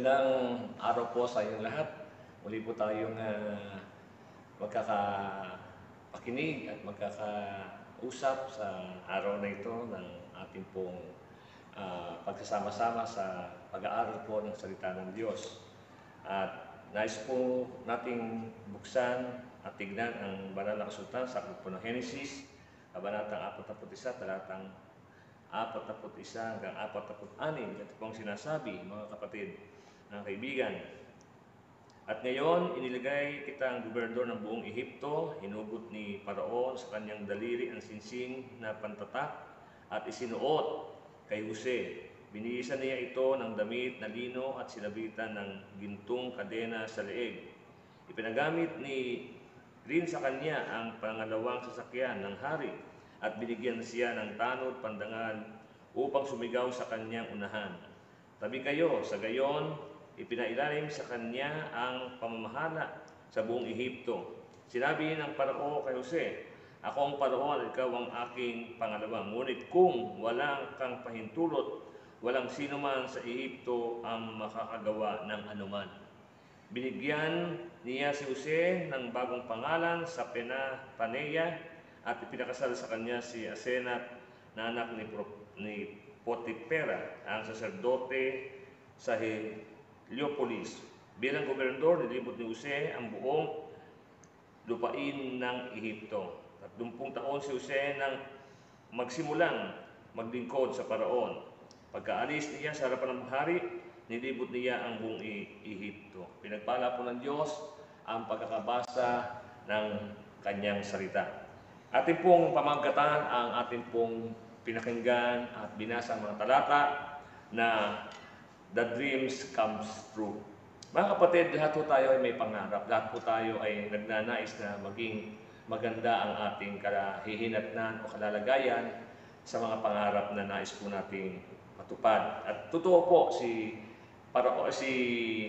Magandang araw po sa inyong lahat. Muli po tayong magkakapakinig at magkakausap sa araw na ito ng ating pong pagsasama-sama sa pag-aaral po ng salita ng Diyos. At nais po nating buksan at tignan ang banal na kasulatan sa aklat po ng Henesis, kabanatang 41, talatang 41 hanggang 46. Ito pong sinasabi, mga kapatid, ng kaibigan. At ngayon, inilagay kitang gobernador ng buong Ehipto, hinugot ni Paraon sa kanyang daliri ang sinsing na pantatak at isinuot kay Jose. Binihisan niya ito ng damit na lino at sinabitan ng gintong kadena sa leeg. Ipinagamit ni rin sa kanya ang pangalawang sasakyan ng hari at binigyan siya ng tanod pandangal upang sumigaw sa kanyang unahan. Tabi kayo, sa gayon, ipinailalim sa kanya ang pamamahala sa buong Ehipto. Sinabi ng Parao kay Jose, "Ako ang Paraon at ikaw ang aking pangalawa. Ngunit kung walang kang pahintulot, walang sino man sa Ehipto ang makakagawa ng anuman." Binigyan niya si Jose ng bagong pangalan sa Paneya at ipinakasal sa kanya si Asenat na anak ni Potipera, ang saserdote sa Heliopolis. Bilang gobernador, nilibot ni Jose ang buong lupain ng Ehipto. 30 taon si Jose nang magsimulang maglingkod sa Paraon. Pagkaalis niya sa harapan ng hari, nilibot niya ang buong Ehipto. Pinagpala po ng Diyos ang pagkakabasa ng kanyang salita. Ating pong pamagkatan ang ating pong pinakinggan at binasa ang mga talata na The Dreams Comes True. Mga kapatid, lahat po tayo ay may pangarap. Lahat po tayo ay nagnanais na maging maganda ang ating kahihinatnan o kalalagayan sa mga pangarap na nais po nating matupad. At totoo po, si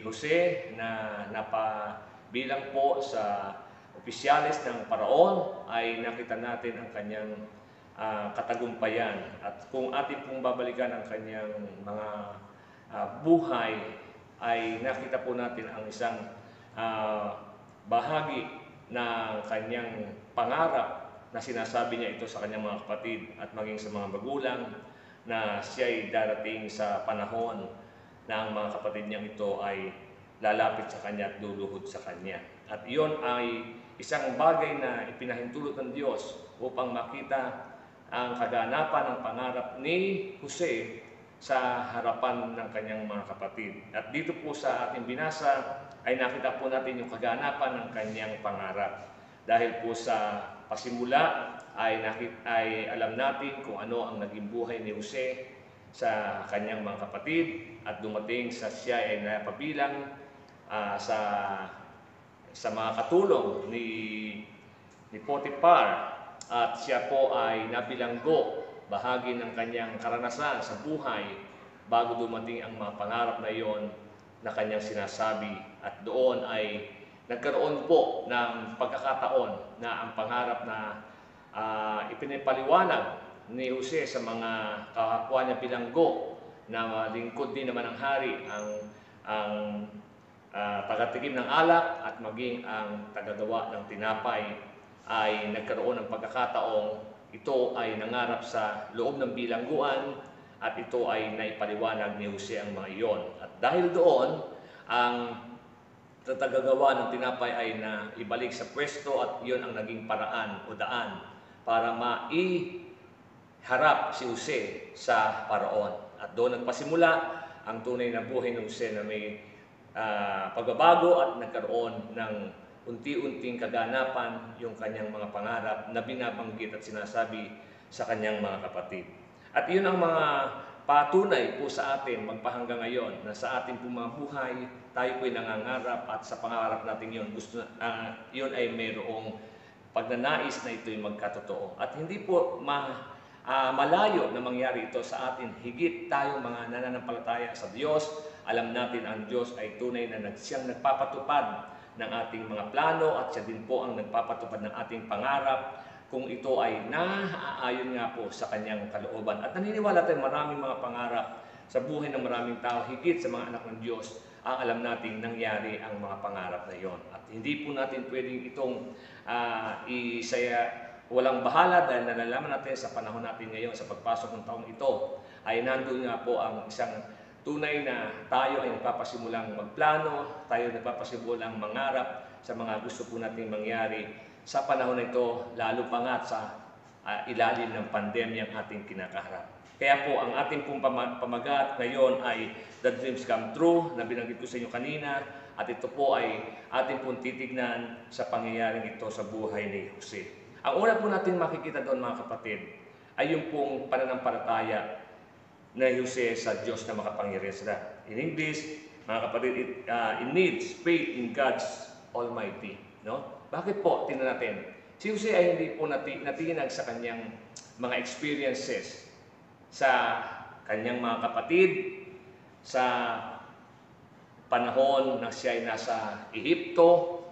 Jose na napabilang po sa opisyalis ng Paraon ay nakita natin ang kanyang katagumpayan. At kung ating pong babalikan ang kanyang mga buhay, ay nakita po natin ang isang bahagi ng kanyang pangarap na sinasabi niya ito sa kanyang mga kapatid at maging sa mga magulang na siya'y darating sa panahon na ang mga kapatid niyang ito ay lalapit sa kanya at luluhod sa kanya. At iyon ay isang bagay na ipinahintulot ng Diyos upang makita ang kaganapan ng pangarap ni Jose sa harapan ng kanyang mga kapatid. At dito po sa ating binasa ay nakita po natin yung kaganapan ng kanyang pangarap. Dahil po sa pasimula ay alam natin kung ano ang naging buhay ni Jose sa kanyang mga kapatid at dumating sa siya ay napabilang sa mga katulong ni Potiphar at siya po ay nabilanggo bahagi ng kanyang karanasan sa buhay bago dumating ang mga pangarap na iyon na kanyang sinasabi. At doon ay nagkaroon po ng pagkakataon na ang pangarap na ipinipaliwanag ni Jose sa mga kakakwa niya bilanggo na lingkod din naman ng hari ang tagatikim ng alak at maging ang tagagawa ng tinapay, ay nagkaroon ng pagkakataong ito ay nangarap sa loob ng bilangguan at ito ay naipaliwanag ni Jose ang mga iyon. At dahil doon, ang tagagawa ng tinapay ay naibalik sa pwesto at iyon ang naging paraan o daan para maiharap si Jose sa Paraon. At doon nagpasimula ang tunay na buhay ng Jose na may pagbabago at nagkaroon ng unti-unting kaganapan yung kanyang mga pangarap na binabanggit at sinasabi sa kanyang mga kapatid. At yun ang mga patunay po sa atin magpahanggang ngayon na sa ating pong mga buhay, tayo po'y nangangarap at sa pangarap natin yun, yun ay mayroong pagnanais na ito'y magkatotoo. At hindi po malayo na mangyari ito sa atin. Higit tayong mga nananampalataya sa Diyos, alam natin ang Diyos ay tunay na siyang nagpapatupad ng ating mga plano at siya din po ang nagpapatupad ng ating pangarap kung ito ay naaayon nga po sa kanyang kalooban. At naniniwala tayo maraming mga pangarap sa buhay ng maraming tao, higit sa mga anak ng Diyos, ang alam nating nangyari ang mga pangarap na yon. At hindi po natin pwedeng itong isaya walang bahala dahil nalalaman natin sa panahon natin ngayon sa pagpasok ng taong ito ay nandun nga po ang isang tunay na tayo ay nagpapasimulang magplano, tayo nagpapasimulang mangarap sa mga gusto po nating mangyari sa panahon na ito, lalo pa nga sa ilalim ng pandemya ang ating kinakaharap. Kaya po ang ating pong pamagat ngayon ay The Dreams Come True na binanggit ko sa inyo kanina, at ito po ay ating pong titignan sa pangyayaring ito sa buhay ni Jose. Ang una po natin makikita doon mga kapatid ay yung pong pananampalataya na Jose sa Diyos na makapangyarihan sa lahat. In English, mga kapatid, it needs faith in God's Almighty. No? Bakit po? Tingnan natin. Si Jose ay hindi po natinag sa kanyang mga experiences sa kanyang mga kapatid, sa panahon na siya ay nasa Ehipto.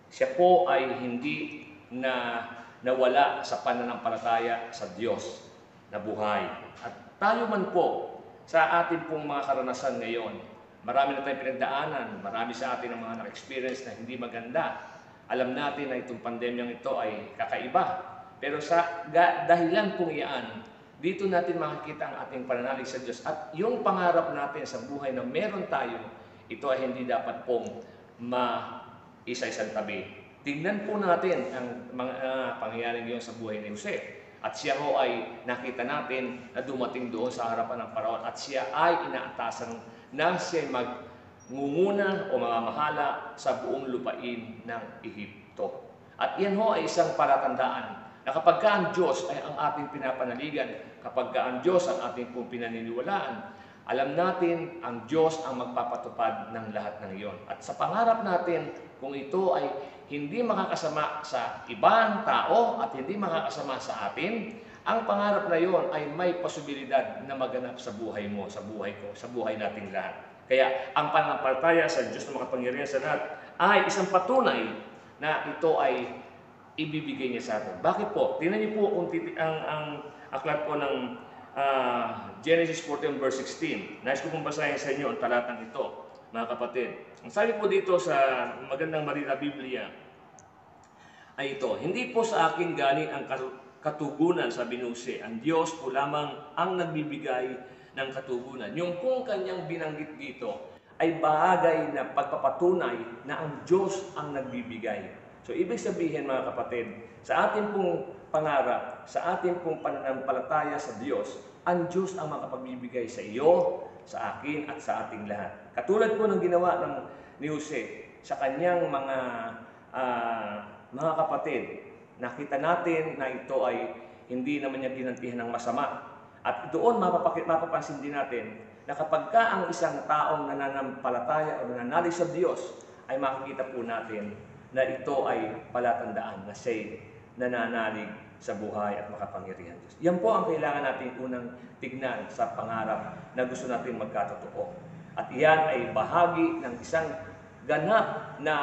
Siya po ay hindi na nawala sa pananampalataya sa Diyos na buhay. At tayo man po sa ating pong mga karanasan ngayon, marami na tayong pinagdaanan, marami sa atin ang mga na-experience na hindi maganda. Alam natin na itong pandemyang ito ay kakaiba. Pero sa dahilan pong iyan, dito natin makikita ang ating pananalig sa Diyos. At yung pangarap natin sa buhay na meron tayo, ito ay hindi dapat pong isa-isang tabi. Tingnan po natin ang mga pangyayaring yun sa buhay ni Jose. At siya ho ay nakita natin na dumating doon sa harapan ng Paraon. At siya ay inaatasan na siya magngunguna o mamamahala sa buong lupain ng Ehipto. At yan ho ay isang palatandaan na kapag ang Diyos ay ang ating pinapanaligan, kapag ang Diyos ang ating pong pinaniniwalaan, alam natin ang Diyos ang magpapatupad ng lahat ng iyon. At sa pangarap natin, kung ito ay hindi makakasama sa ibang tao at hindi makakasama sa atin, ang pangarap na iyon ay may posibilidad na maganap sa buhay mo, sa buhay ko, sa buhay nating lahat. Kaya ang pananampalataya sa Diyos na makapangyarihan sa lahat ay isang patunay na ito ay ibibigay niya sa atin. Bakit po? Tingnan niyo po kung ang aklat po ng Genesis 14 verse 16. Nais ko pong basahin sa inyo ang talatang ito, mga kapatid. Ang sabi po dito sa magandang Marina Biblia ay ito, hindi po sa akin galing ang katugunan, sabi ni Jose. Ang Diyos po lamang ang nagbibigay ng katugunan. Yung pong kanyang binanggit dito ay bagay na pagpapatunay na ang Diyos ang nagbibigay. So, ibig sabihin mga kapatid, sa ating pong pangarap, sa ating pong pananampalataya sa Diyos, ang Diyos ang makapagbibigay sa iyo, sa akin, at sa ating lahat. Katulad po ng ginawa ni Jose sa kanyang mga kapatid, nakita natin na ito ay hindi naman niya ginantihan ng masama. At doon mapapansin din natin na kapag ang isang taong nananampalataya o nananalig sa Diyos, ay makikita po natin na ito ay palatandaan na siya'y nananalig sa buhay at makapangyarihan Diyos. Yan po ang kailangan natin unang tignan sa pangarap na gusto natin magkatotoo. At iyan ay bahagi ng isang ganap na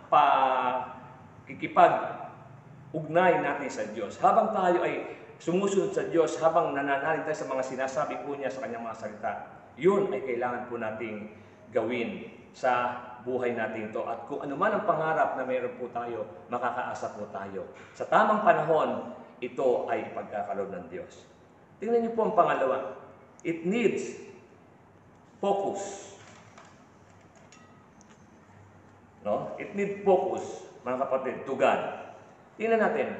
pakikipag-ugnay natin sa Diyos. Habang tayo ay sumusunod sa Diyos, habang nananalig tayo sa mga sinasabi po niya sa kanyang mga salita, yun ay kailangan po nating gawin sa buhay natin ito. At kung ano man ang pangarap na mayroon po tayo, makakaasa po tayo. Sa tamang panahon, ito ay ipagkakalob ng Diyos. Tingnan niyo po ang pangalawa. It needs focus. No? It needs focus, mga kapatid, to God. Tingnan natin.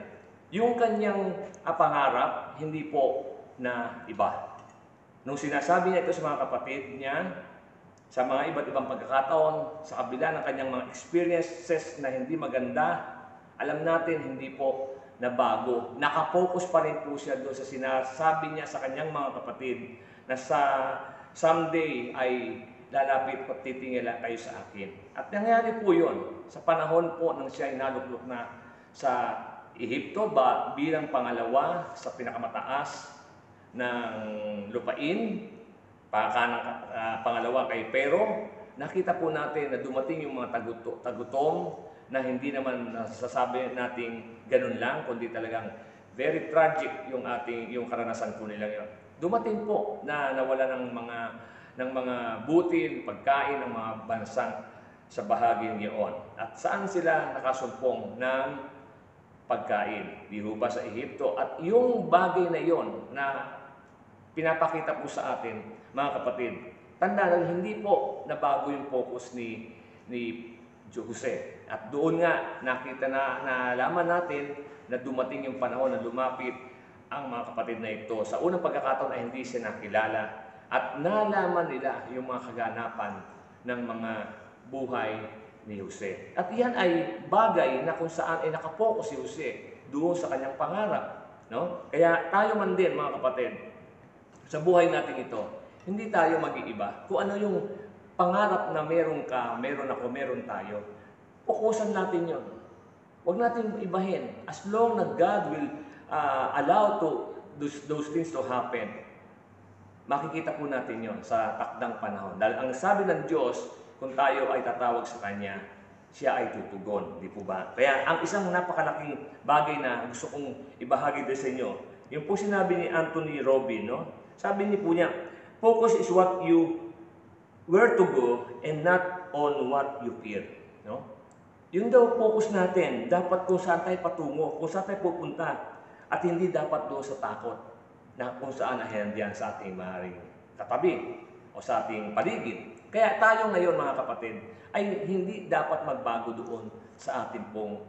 Yung kanyang pangarap, hindi po na iba. Nung sinasabi niya ito sa mga kapatid niya, sa mga iba't ibang pagkakataon, sa kabila ng kanyang mga experiences na hindi maganda, alam natin hindi po nabago. Nakapokus pa rin po siya doon sa sinasabi niya sa kanyang mga kapatid na sa someday ay lalapit at titingala kayo sa akin. At nangyari po yun sa panahon po nang siya ay naluklok na sa Ehipto bilang pangalawa sa pinakamataas ng lupain, pangalawa kay Pero. Nakita po natin na dumating yung mga tagutom na hindi naman nasasabi nating ganun lang, kundi talagang very tragic yung karanasan po nila yun. Dumating po na nawala ng mga mga butil, pagkain ng mga bansang sa bahaging iyon. At saan sila nakasumpong ng pagkain? Di ho ba sa Ehipto? At yung bagay na iyon na pinapakita po sa atin, mga kapatid, tandaan, hindi po nabago yung focus ni Jose. At doon nga nakita nalaman natin na dumating yung panahon na lumapit ang mga kapatid na ito. Sa unang pagkakataon ay hindi siya nakilala at nalaman nila yung mga kaganapan ng mga buhay ni Jose. At iyan ay bagay na kung saan ay nakapokus si Jose doon sa kanyang pangarap. No? Kaya tayo man din, mga kapatid, sa buhay natin ito, hindi tayo mag-iiba. Kung ano yung pangarap na meron ka, meron ako, meron tayo, fokusan natin yon. Huwag natin ibahin. As long na God will allow those things to happen, makikita po natin yon sa takdang panahon. Dahil ang sabi ng Diyos, kung tayo ay tatawag sa Kanya, siya ay tutugon. Di po ba? Kaya ang isang napakalaking bagay na gusto kong ibahagi din sa inyo, yung po sinabi ni Anthony Robin, no? Sabi niya po niya, focus is what you where to go and not on what you fear. No? Yun daw focus natin. Dapat kung saan tayo patungo, kung saan tayo pupunta. At hindi dapat doon sa takot na kung saan nahihandihan sa ating maaaring katabi o sa ating paligid. Kaya tayo ngayon, mga kapatid, ay hindi dapat magbago doon sa ating pong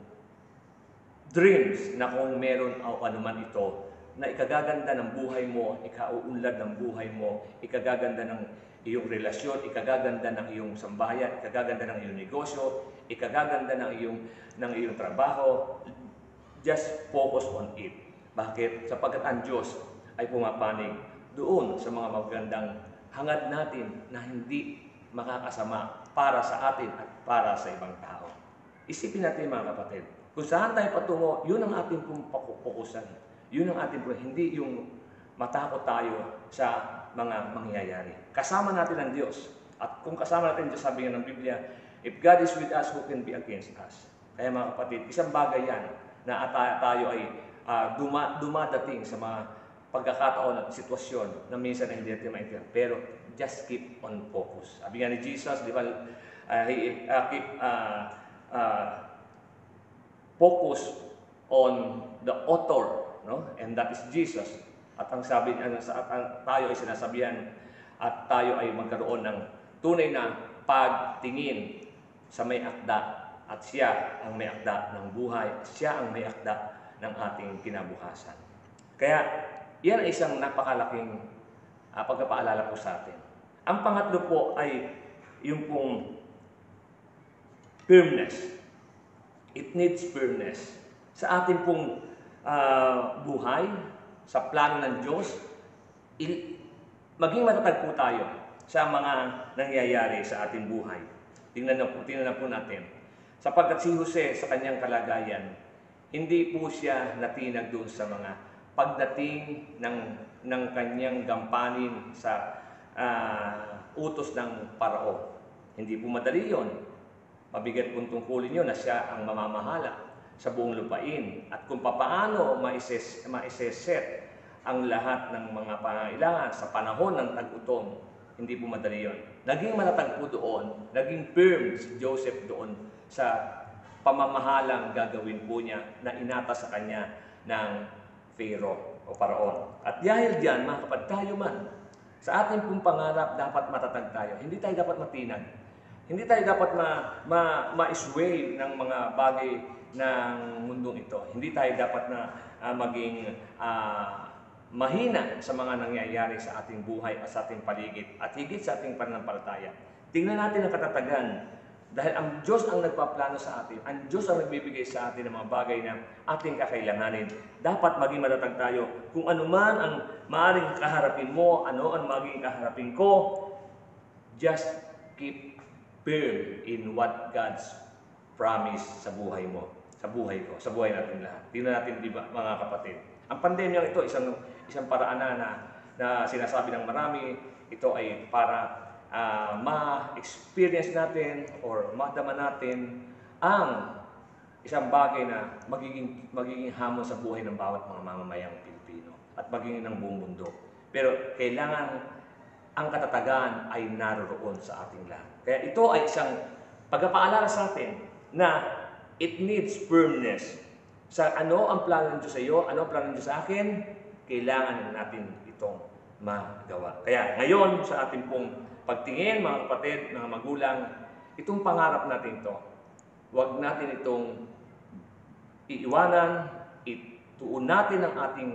dreams na kung meron o anuman ito na ikagaganda ng buhay mo, ikauunlad ng buhay mo, ikagaganda ng iyong relasyon, ikagaganda ng iyong sambahayan, ikagaganda ng iyong negosyo, ikagaganda ng iyong trabaho. Just focus on it. Bakit? Sapagkat ang Diyos ay pumapanig doon sa mga magandang hangad natin na hindi makakasama para sa atin at para sa ibang tao. Isipin natin, mga kapatid, kung saan tayo patungo, yun ang ating pupukusan. Yun ang ating hindi yung matakot tayo sa mga mangyayari. Kasama natin ang Diyos. At kung kasama natin ang Diyos, sabi nga ng Biblia, if God is with us, who can be against us? Kaya mga kapatid, isang bagay yan na tayo ay dumadating sa mga pagkakataon at sitwasyon na minsan ay hindi natin maintindihan. Pero just keep on focus. Sabi nga ni Jesus, di ba, keep focus on the author, no? And that is Jesus. At ang sabi niya, tayo ay sinasabihan at tayo ay magkaroon ng tunay na pagtingin sa may akda. At siya ang may akda ng buhay. Siya ang may akda ng ating kinabukasan. Kaya, yan ay isang napakalaking pagpapaalala po sa atin. Ang pangatlo po ay yung pong firmness. It needs firmness. Sa ating pong buhay, sa plano ng Diyos, maging matatag po tayo sa mga nangyayari sa ating buhay. Tingnan na po natin. Sapagkat si Jose sa kanyang kalagayan, hindi po siya natinag doon sa mga pagdating ng kanyang gampanin sa utos ng Parao. Hindi po madali yun. Mabigat pong tungkulin yun na siya ang mamamahala sa buong lupain. At kung papaano maiseset ang lahat ng mga pangailangan sa panahon ng tag-utom, hindi po madali yun. Naging matatag po doon, naging firm si Joseph doon sa pamamahalang gagawin po niya na inata sa kanya ng Pharaoh o Paraon. At dahil diyan, mga kapatid, tayo man, sa ating pong pangarap, dapat matatag tayo. Hindi tayo dapat matinag. Hindi tayo dapat ma-sway ng mga bagay ng mundong ito. Hindi tayo dapat na maging mahina sa mga nangyayari sa ating buhay at sa ating paligid at higit sa ating pananampalataya. Tingnan natin ang katatagan. Dahil ang Diyos ang nagpaplano sa atin, ang Diyos ang nagbibigay sa atin ng mga bagay na ating kakailanganin. Dapat maging matatag tayo. Kung ano man ang maaaring kaharapin mo, ano ang maging kaharapin ko, just keep firm in what God's promise sa buhay mo, sa buhay ko, sa buhay natin lahat. Tingnan natin, di ba, mga kapatid. Ang pandemya ito, isang paraan na sinasabi ng marami, ito ay para ma-experience natin or madama natin ang isang bagay na magiging hamon sa buhay ng bawat mga mamamayang Pilipino at magiging ng buong mundo. Pero kailangan ang katatagan ay naroon sa ating lahat. Kaya ito ay isang pagpapaalala sa atin na it needs firmness. Sa ano ang plano ng Diyos sa iyo, ano ang plano ng Diyos sa akin, kailangan natin itong magawa. Kaya ngayon sa ating pong pagtingin, mga kapatid, mga magulang, itong pangarap natin ito, huwag natin itong iiwanan, ituon natin ang ating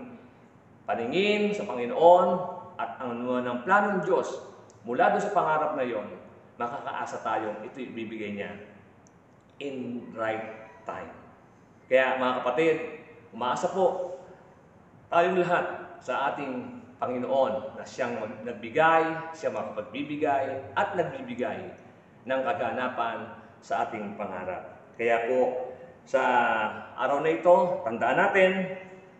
paningin sa Panginoon at ang ng plano ng Diyos mula doon sa pangarap na yon, makakaasa tayong ito ibibigay niya in right time. Kaya mga kapatid, umaasa po tayong lahat sa ating Panginoon na siyang nagbigay, siya makapagbibigay at nagbibigay ng kaganapan sa ating pangarap. Kaya po, sa araw na ito, tandaan natin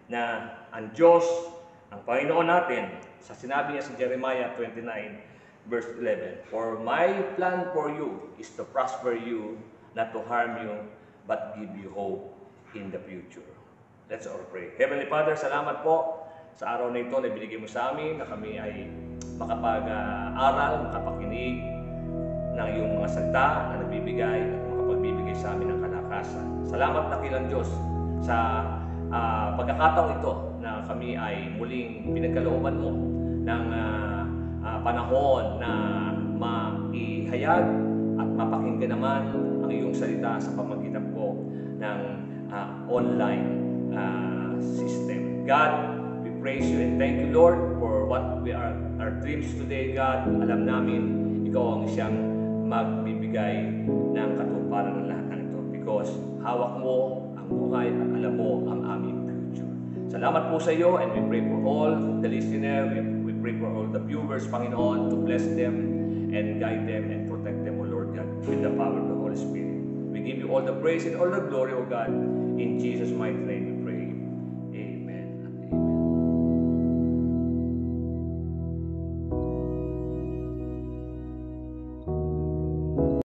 na ang Diyos, ang Panginoon natin, sa sinabi niya sa Jeremiah 29, verse 11, "For my plan for you is to prosper you, not to harm you, but give you hope in the future." Let's all pray. Heavenly Father, salamat po sa araw na ito na binigay mo sa amin na kami ay makapag-aral, makapakinig ng iyong mga salita na nagbibigay at makapagbibigay sa amin ng kalakasan. Salamat dakilang Diyos sa pagkakataong ito na kami ay muling pinagkalooban mo ng panahon na maihayag at mapakinggan naman ang iyong salita sa pamamagitan po ng online system. God, we praise you and thank you, Lord, for what we are our dreams today, God. Alam namin ikaw ang siyang magbibigay ng katuparan ng lahat ng ito because hawak mo ang buhay at alam mo ang aming future. Salamat po sa iyo and we pray for all the listener, we pray for all the viewers, Panginoon, to bless them and guide them and protect them, O Lord God, with the power of the Holy Spirit. We give you all the praise and all the glory, O God, in Jesus' mighty name.